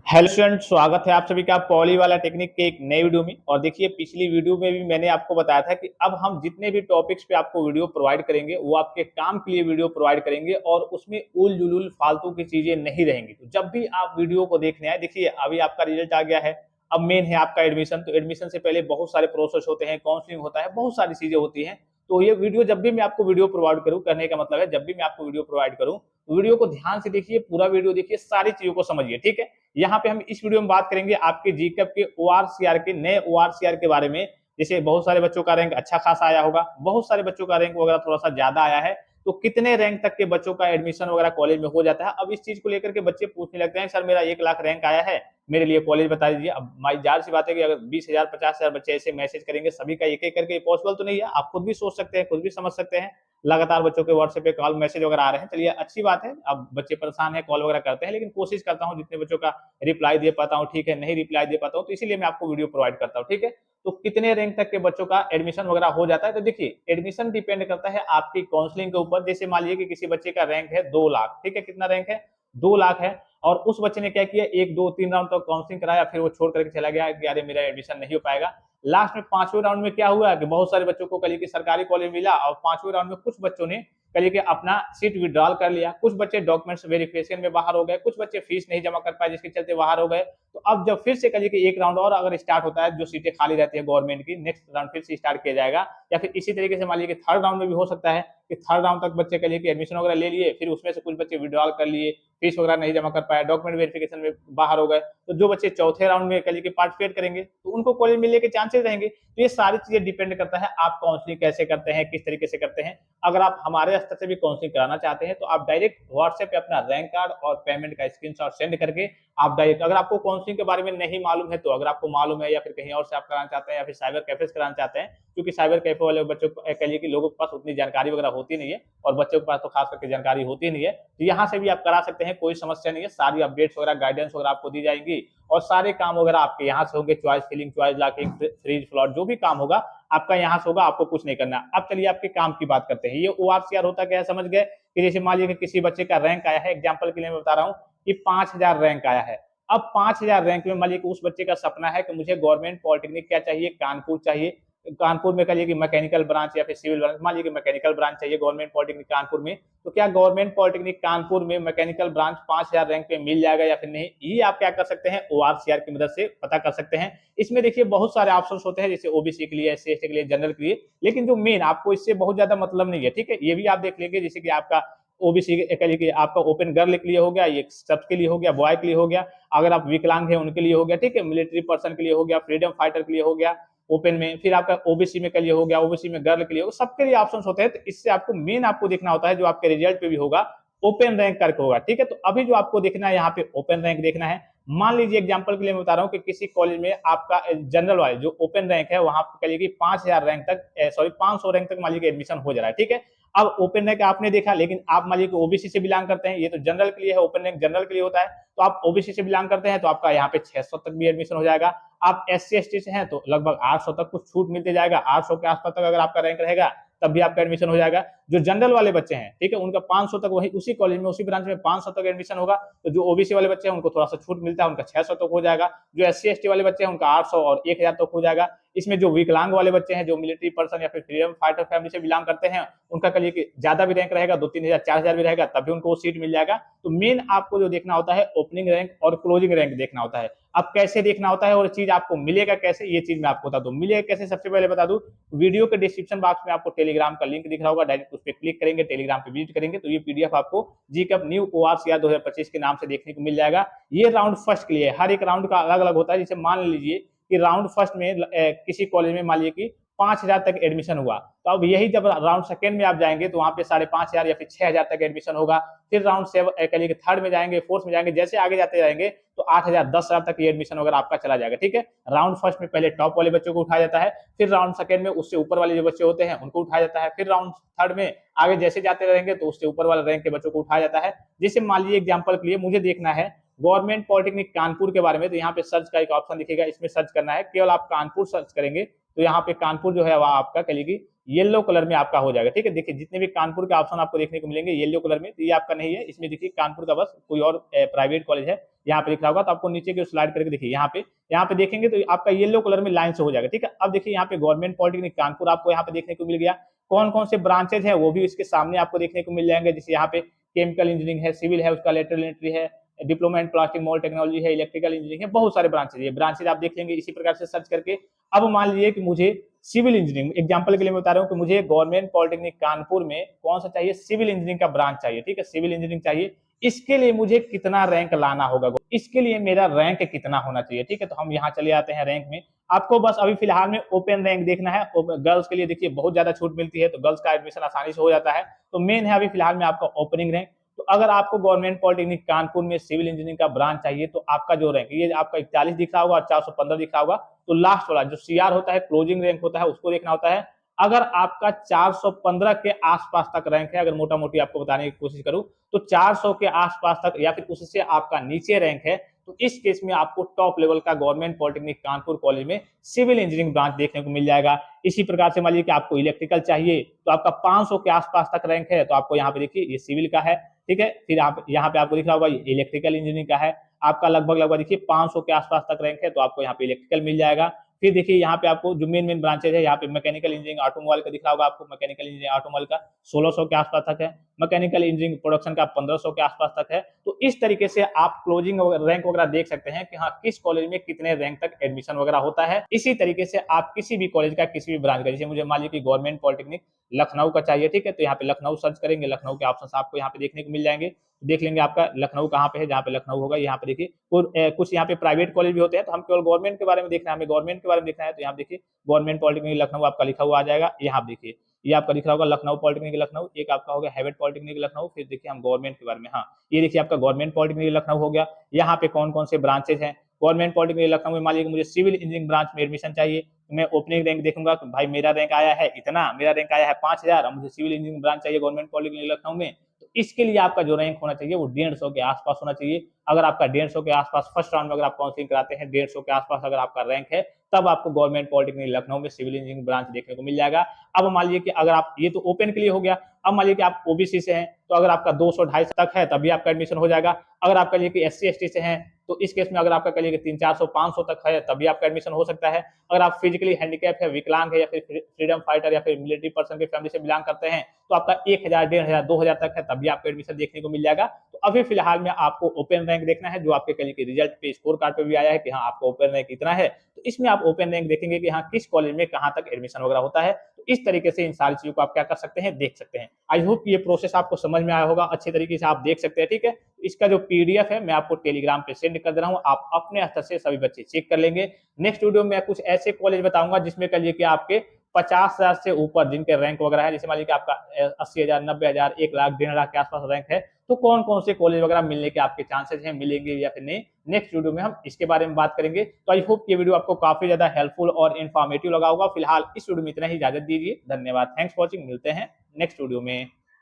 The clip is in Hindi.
हेलो स्टूडेंट, स्वागत है आप सभी का पॉली वाला टेक्निक के एक नए वीडियो में। और देखिए, पिछली वीडियो में भी मैंने आपको बताया था कि अब हम जितने भी टॉपिक्स पे आपको वीडियो प्रोवाइड करेंगे वो आपके काम के लिए वीडियो प्रोवाइड करेंगे और उसमें उल जुलूल फालतू की चीजें नहीं रहेंगी। तो जब भी आप वीडियो को देखने आए, देखिए अभी आपका रिजल्ट आ गया है। अब मेन है आपका एडमिशन। तो एडमिशन से पहले बहुत सारे प्रोसेस होते हैं, काउंसलिंग होता है, बहुत सारी चीजें होती हैं। तो ये वीडियो जब भी मैं आपको वीडियो प्रोवाइड करूँ, करने का मतलब है जब भी मैं आपको वीडियो प्रोवाइड करूँ, वीडियो को ध्यान से देखिए, पूरा वीडियो देखिए, सारी चीजों को समझिए। ठीक है, यहाँ पे हम इस वीडियो में बात करेंगे आपके जीकेप के ओआरसीआर के नए ओआरसीआर के बारे में। जैसे बहुत सारे बच्चों का रैंक अच्छा खासा आया होगा, बहुत सारे बच्चों का रैंक वगैरह थोड़ा सा ज्यादा आया है। तो कितने रैंक तक के बच्चों का एडमिशन वगैरह कॉलेज में हो जाता है, अब इस चीज को लेकर के बच्चे पूछने लगते हैं, सर मेरा 1 लाख रैंक आया है, मेरे लिए कॉलेज बता दीजिए। अब माई जाहिर सी बात है कि अगर 20,000 50,000 बच्चे ऐसे मैसेज करेंगे, सभी का एक एक करके पॉसिबल तो नहीं है। आप खुद भी सोच सकते हैं, खुद भी समझ सकते हैं। लगातार बच्चों के व्हाट्सएप पे कॉल मैसेज वगैरह आ रहे हैं, चलिए अच्छी बात है। अब बच्चे परेशान है, कॉल वगैरह करते हैं, लेकिन कोशिश करता हूँ जितने बच्चों का रिप्लाई दे पाता हूँ, ठीक है, नहीं रिप्लाई दे पाता हूँ तो इसीलिए मैं आपको वीडियो प्रोवाइड करता हूँ। ठीक है, तो कितने रैंक तक के बच्चों का एडमिशन वगैरह हो जाता है, तो देखिए एडमिशन डिपेंड करता है आपकी काउंसलिंग के ऊपर। जैसे मान लीजिए कि किसी बच्चे का रैंक है 2 लाख, ठीक है, कितना रैंक है, 2 लाख है। और उस बच्चे ने क्या किया, 1 2 3 राउंड तक काउंसलिंग कराया, फिर वो छोड़ करके चला गया कि अरे मेरा एडमिशन नहीं हो पाएगा। लास्ट में 5वें राउंड में क्या हुआ कि बहुत सारे बच्चों को कल की सरकारी कॉलेज मिला, और 5वें राउंड में कुछ बच्चों ने कल के अपना सीट विड्रॉल कर लिया, कुछ बच्चे डॉक्यूमेंट्स वेरिफिकेशन में बाहर हो गए, कुछ बच्चे फीस नहीं जमा कर पाए जिसके चलते बाहर हो गए। तो अब जब फिर से कल के एक राउंड और अगर स्टार्ट होता है, जो सीटें खाली रहती है गवर्नमेंट की, नेक्स्ट राउंड फिर से स्टार्ट किया जाएगा। या फिर इसी तरीके से मान लीजिए कि 3rd राउंड में भी हो सकता है कि 3rd राउंड तक बच्चे कल के एडमिशन वगैरह ले लिए, फिर उसमें से कुछ बच्चे विड्रॉल कर लिए, फीस वगैरह नहीं जमा कर पाए, डॉक्यूमेंट वेरिफिकेशन में बाहर हो गए। तो जो बच्चे चौथे राउंड में कल के पार्टिसिपेट करेंगे तो उनको कॉलेज मिलने के चांसेस रहेंगे। तो ये सारी चीजें डिपेंड करता है आप काउंसलिंग कैसे करते हैं, किस तरीके से करते हैं। अगर आप हमारे स्तर से भी काउंसलिंग कराना चाहते हैं तो आप डायरेक्ट व्हाट्सएप पे अपना रैंक कार्ड और पेमेंट का स्क्रीनशॉट सेंड करके आप डायरेक्ट, अगर आपको काउंसलिंग के बारे में नहीं मालूम है तो, अगर आपको मालूम है या फिर कहीं और से आप कराना चाहते हैं या फिर साइबर कैफे से कराना चाहते हैं, क्योंकि साइबर कैफे वाले बच्चों को कहिए कि लोगों के पास उतनी जानकारी वगैरह होती नहीं है, और बच्चों के पास तो खास करके जानकारी होती नहीं है, तो यहाँ से भी आप करा सकते हैं, कोई समस्या नहीं है। सारी अपडेट्स वगैरह, गाइडेंस वगैरह आपको दी जाएंगी और सारे काम वगैरह आपके यहाँ से होंगे। Choice filling, choice locking, freeze float, जो भी काम होगा आपका यहाँ से होगा, आपको कुछ नहीं करना। अब चलिए आपके काम की बात करते हैं। ये ओआरसीआर होता क्या है समझ गए, कि जैसे मान लीजिए कि किसी बच्चे का रैंक आया है, एग्जाम्पल के लिए मैं बता रहा हूँ कि 5,000 रैंक आया है। अब 5,000 रैंक में मान लीजिए कि उस बच्चे का सपना है कि मुझे गवर्नमेंट पॉलिटेक्निक क्या चाहिए, कानपुर चाहिए। कानपुर में कहिए कि मैकेनिकल ब्रांच या फिर सिविल ब्रांच, मान लीजिए कि मैकेनिकल ब्रांच चाहिए गवर्नमेंट पॉलिटेक्निक कानपुर में। तो क्या गवर्नमेंट पॉलिटेक्निक कानपुर में मैकेनिकल ब्रांच 5,000 रैंक पे मिल जाएगा या फिर नहीं, ये आप क्या कर सकते हैं, ओआरसीआर की मदद से पता कर सकते हैं। इसमें देखिए बहुत सारे ऑप्शंस होते हैं, जैसे ओबीसी के लिए, एससी एसटी के लिए, जनरल के लिए, लेकिन जो मेन आपको इससे बहुत ज्यादा मतलब नहीं है। ठीक है, ये भी आप देख लेंगे, जैसे कि आपका ओबीसी के आपका ओपन गर्ल के लिए हो गया, ये सबके लिए हो गया, बॉय के लिए हो गया, अगर आप विकलांग है उनके लिए हो गया, ठीक है, मिलिट्री पर्सन के लिए हो गया, फ्रीडम फाइटर के लिए हो गया ओपन में, फिर आपका ओबीसी में के लिए हो गया, ओबीसी में गर्ल के लिए, सबके लिए ऑप्शंस होते हैं। तो इससे आपको मेन आपको देखना होता है जो आपके रिजल्ट पे भी होगा, ओपन रैंक करके होगा। ठीक है, तो अभी जो आपको देखना है यहाँ पे ओपन रैंक देखना है। मान लीजिए एग्जांपल के लिए मैं बता रहा हूँ कि किसी कॉलेज में आपका जनरल वाले जो ओपन रैंक है वहां पे कहिए कि 5,000 रैंक तक, सॉरी 500 रैंक तक मान लीजिए एडमिशन हो जा रहा है। ठीक है, अब ओपन रैंक आपने देखा, लेकिन आप मान लीजिए ओबीसी से बिलोंग करते हैं, ये तो जनरल के लिए है, ओपन रैंक जनरल के लिए होता है। तो आप ओबीसी से बिलोंग करते हैं तो आपका यहाँ पे 600 तक भी एडमिशन हो जाएगा। आप एससी एसटी से हैं तो लगभग 800 तक कुछ छूट मिलते जाएगा, 800 के आसपास तक अगर आपका रैंक रहेगा तब भी आपका एडमिशन हो जाएगा। जो जनरल वाले बच्चे हैं, ठीक है, उनका 500 तक, वही उसी कॉलेज में उसी ब्रांच में 500 तक एडमिशन होगा। तो जो ओबीसी वाले बच्चे हैं उनको थोड़ा सा छूट मिलता है, उनका 600 तक हो जाएगा। जो एससी एसटी वाले बच्चे हैं उनका 800 और 1,000 तक हो जाएगा। इसमें जो विकलांग वाले बच्चे हैं, जो मिलिट्री पर्सन या फिर फ्रीडम फाइटर फैमिली से बिलोंग करते हैं, उनका कहिए कि ज्यादा भी रैंक रहेगा, 2-3,000 4,000 भी रहेगा, तब भी उनको सीट मिल जाएगा। तो मेन आपको जो देखना होता है ओपनिंग रैंक और क्लोजिंग रैंक देखना होता है। अब कैसे देखना होता है और चीज आपको मिलेगा कैसे, ये चीज मैं आपको बता दूं। मिलेगा कैसे, सबसे पहले बता दूं, वीडियो के डिस्क्रिप्शन बॉक्स में आपको टेलीग्राम का लिंक दिख रहा होगा, डायरेक्ट उस पर क्लिक करेंगे, टेलीग्राम पे विजिट करेंगे तो ये पीडीएफ आपको जीकअप न्यू ओआरसीआर 2025 के नाम से देखने को मिल जाएगा। ये राउंड फर्स्ट के लिए, हर एक राउंड का अलग अलग होता है। जैसे मान लीजिए कि राउंड फर्स्ट में किसी कॉलेज में मान लीजिए कि 5,000 तक एडमिशन हुआ, तो अब यही जब राउंड सेकंड में आप जाएंगे तो वहां पे 5,500 या फिर 6,000 तक एडमिशन होगा। फिर राउंड सेवन थर्ड में जाएंगे, फोर्थ में जाएंगे, जैसे आगे जाते जाएंगे तो 8,000 10,000 तक ये एडमिशन वगैरह आपका चला जाएगा। ठीक है, राउंड फर्स्ट में पहले टॉप वाले बच्चों को उठाया जाता है, फिर राउंड सेकंड में उससे ऊपर वाले जो बच्चे होते हैं उनको उठाया जाता है, फिर राउंड थर्ड में आगे जैसे जाते रहेंगे तो उससे ऊपर वाले रैंक के बच्चों को उठाया जाता है। जैसे मान लीजिए एग्जाम्पल के लिए मुझे देखना है गवर्नमेंट पॉलिटेक्निक कानपुर के बारे में, तो यहाँ पे सर्च का एक ऑप्शन दिखेगा, इसमें सर्च करना है, केवल आप कानपुर सर्च करेंगे तो यहाँ पे कानपुर जो है वह आपका कहिए कि येलो कलर में आपका हो जाएगा। ठीक है, देखिए जितने भी कानपुर के ऑप्शन आपको देखने को मिलेंगे येलो कलर में, तो ये आपका नहीं है, इसमें देखिए कानपुर का बस कोई और प्राइवेट कॉलेज है यहाँ पे लिखा होगा। तो आपको नीचे की स्लाइड करके देखिए यहाँ पे देखेंगे तो आपका येलो कलर में लाइन से हो जाएगा। ठीक है, अब देखिए यहाँ पे गवर्नमेंट पॉलिटेक्निक कानपुर आपको यहाँ पे देखने को मिल गया। कौन कौन से ब्रांचेज है वो भी इसके सामने आपको देखने को मिल जाएंगे, जैसे यहाँ पे केमिकल इंजीनियरिंग है, सिविल है, उसका लेटरल एंट्री है, diploma in plastic mould technology है, इलेक्ट्रिकल इंजीनियरिंग है, बहुत सारे ब्रांचेज है। ब्रांचेज आप देख लेंगे इसी प्रकार से सर्च करके। अब मान लीजिए कि मुझे सिविल इंजीनियरिंग, एग्जांपल के लिए मैं बता रहा हूँ कि मुझे गवर्नमेंट पॉलिटेक्निक कानपुर में कौन सा चाहिए, सिविल इंजीनियरिंग का ब्रांच चाहिए। ठीक है, सिविल इंजीनियरिंग चाहिए। इसके लिए मुझे कितना रैंक लाना होगा, इसके लिए मेरा रैंक कितना होना चाहिए। ठीक है, तो हम यहाँ चले आते हैं रैंक में। आपको बस अभी फिलहाल में ओपन रैंक देखना है। गर्ल्स के लिए देखिए बहुत ज्यादा छूट मिलती है, तो गर्ल्स का एडमिशन आसानी से हो जाता है। तो मेन है अभी फिलहाल में आपका ओपनिंग रैंक। तो अगर आपको गवर्नमेंट पॉलिटेक्निक कानपुर में सिविल इंजीनियरिंग का ब्रांच चाहिए, तो आपका जो रैंक ये आपका 41 दिख रहा होगा और 415 दिख रहा होगा, तो लास्ट वाला जो सीआर होता है, क्लोजिंग रैंक होता है, उसको देखना होता है। अगर आपका 415 के आसपास तक रैंक है, अगर मोटा मोटी आपको बताने की कोशिश करूं, तो 400 के आसपास तक या फिर उससे आपका नीचे रैंक है, तो इस केस में आपको टॉप लेवल का गवर्नमेंट पॉलिटेक्निक कानपुर कॉलेज में सिविल इंजीनियरिंग ब्रांच देखने को मिल जाएगा। इसी प्रकार से मान लीजिए कि आपको इलेक्ट्रिकल चाहिए, तो आपका 500 के आसपास तक रैंक है, तो आपको यहाँ पे देखिए ये सिविल का है। ठीक है, फिर आप यहाँ पे आपको दिख रहा होगा ये इलेक्ट्रिकल इंजीनियरिंग का है, आपका लगभग देखिए 500 के आसपास तक रैंक है, तो आपको यहाँ पे इलेक्ट्रिकल मिल जाएगा। फिर देखिए यहाँ पे आपको जो मेन ब्रांचेज है, यहाँ पे मैकेनिकल इंजीनियरिंग ऑटोमोबाइल का दिख रहा होगा आपको, मैकेनिकल इंजीनियरिंग ऑटोमोबाइल का 1600 के आसपास तक है, मैकेनिकल इंजीनियरिंग प्रोडक्शन का 1500 के आसपास तक है। तो इस तरीके से आप क्लोजिंग रैंक वगैरह देख सकते हैं कि हाँ किस कॉलेज में कितने रैंक तक एडमिशन वगैरह होता है। इसी तरीके से आप किसी भी कॉलेज का किसी भी ब्रांच का, जैसे मुझे मान लीजिए कि गवर्नमेंट पॉलिटेक्निक लखनऊ का चाहिए, ठीक है, तो यहाँ पे लखनऊ सर्च करेंगे, लखनऊ के ऑप्शन आपको यहाँ पे देखने को मिल जाएंगे। देख लेंगे आपका लखनऊ कहाँ पे है, जहाँ पे लखनऊ होगा यहाँ पे देखिए कुछ यहाँ पे प्राइवेट कॉलेज भी होते हैं, तो हम केवल गवर्नमेंट के बारे में देखना है, हमें गवर्नमेंट के बारे में देखना है। तो यहाँ देखिए गवर्नमेंट पॉलिटेक्निक लखनऊ आपका लिखा हुआ आ जाएगा। यहाँ देखिए ये आपका दिख रहा होगा लखनऊ पॉलिटेक्निक लखनऊ, एक आपका होगा हैवेट पॉलिटेक्निक लखनऊ। फिर देखिए हम गवर्नमेंट के बारे में, हाँ ये देखिए आपका गवर्नमेंट पॉलिटेक्निक लखनऊ हो गया। यहाँ पे कौन कौन से ब्रांचेज हैं गवर्नमेंट पॉलिटेक्निक लखनऊ में। मान लीजिए मुझे सिविल इंजीनियरिंग ब्रांच में एडमिशन चाहिए, मैं ओपनिंग रैंक देखूंगा कि भाई मेरा रैंक आया है इतना, मेरा रैंक आया है 5000 और मुझे सिविल इंजीनियरिंग ब्रांच चाहिए गवर्नमेंट पॉलिटेक्निक लखनऊ में। तो इसके लिए आपका जो रैंक होना चाहिए वो 150 के आसपास होना चाहिए। अगर आपका 150 के आसपास फर्स्ट राउंड में अगर आप काउंसलिंग कराते हैं, 150 के आसपास अगर आपका रैंक है, तब आपको गवर्नमेंट पॉलिटेक्निक लखनऊ में सिविल इंजीनियरिंग ब्रांच देखने को मिल जाएगा। अब मान लीजिए कि अगर आप, ये तो ओपन के लिए हो गया, अब मान लीजिए कि आप ओबीसी से हैं, तो अगर आपका 200-250 तक है तभी आपका एडमिशन हो जाएगा। अगर आपका लिए कि एससी एसटी से हैं, तो इस केस में अगर आपका कहिए कि 300-400-500 तक है तभी आपका एडमिशन हो सकता है। अगर आप फिजिकली हैंडीकैप है, विकलांग है, या फिर फ्रीडम फाइटर या फिर मिलिट्री पर्सन की फैमिली से बिलोंग करते हैं, तो आपका 1000, 1500, 2000 तक है तभी आपको एडमिशन देखने को मिल जाएगा। तो अभी फिलहाल में आपको ओपन रैंक देखना है, जो आपके कहिए कि रिजल्ट पे स्कोर कार्ड पे भी आया है कि हाँ आपका ओपन रैंक इतना है। तो इसमें आप ओपन रैंक देखेंगे कि हाँ किस कॉलेज में कहाँ तक एडमिशन वगैरह होता है। तो इस तरीके से इन सारी चीजों को आप क्या कर सकते हैं, देख सकते हैं। आई होप ये प्रोसेस आपको समझ में आया होगा, अच्छे तरीके से आप देख सकते हैं। ठीक है, इसका जो पीडीएफ है मैं आपको टेलीग्राम पे सेंड कर दे रहा हूँ, आप अपने स्तर से सभी बच्चे चेक कर लेंगे। नेक्स्ट वीडियो में कुछ ऐसे कॉलेज बताऊंगा जिसमें कहिए कि आपके 50,000 से ऊपर जिनके रैंक वगैरह है, जैसे मान लीजिए कि आपका 80,000, 90,000, 1 लाख, 1.5 लाख के आसपास रैंक है, तो कौन कौन से कॉलेज वगैरह मिलने के आपके चांसेस हैं, मिलेंगे या फिर नहीं। नेक्स्ट वीडियो में हम इसके बारे में बात करेंगे। तो आई होप ये वीडियो आपको काफी ज्यादा हेल्पफुल और इन्फॉर्मेटिव लगा होगा। फिलहाल इस वीडियो में इतना ही, इजाजत दीजिए, धन्यवाद, थैंक्स फॉर वॉचिंग, मिलते हैं नेक्स्ट वीडियो में।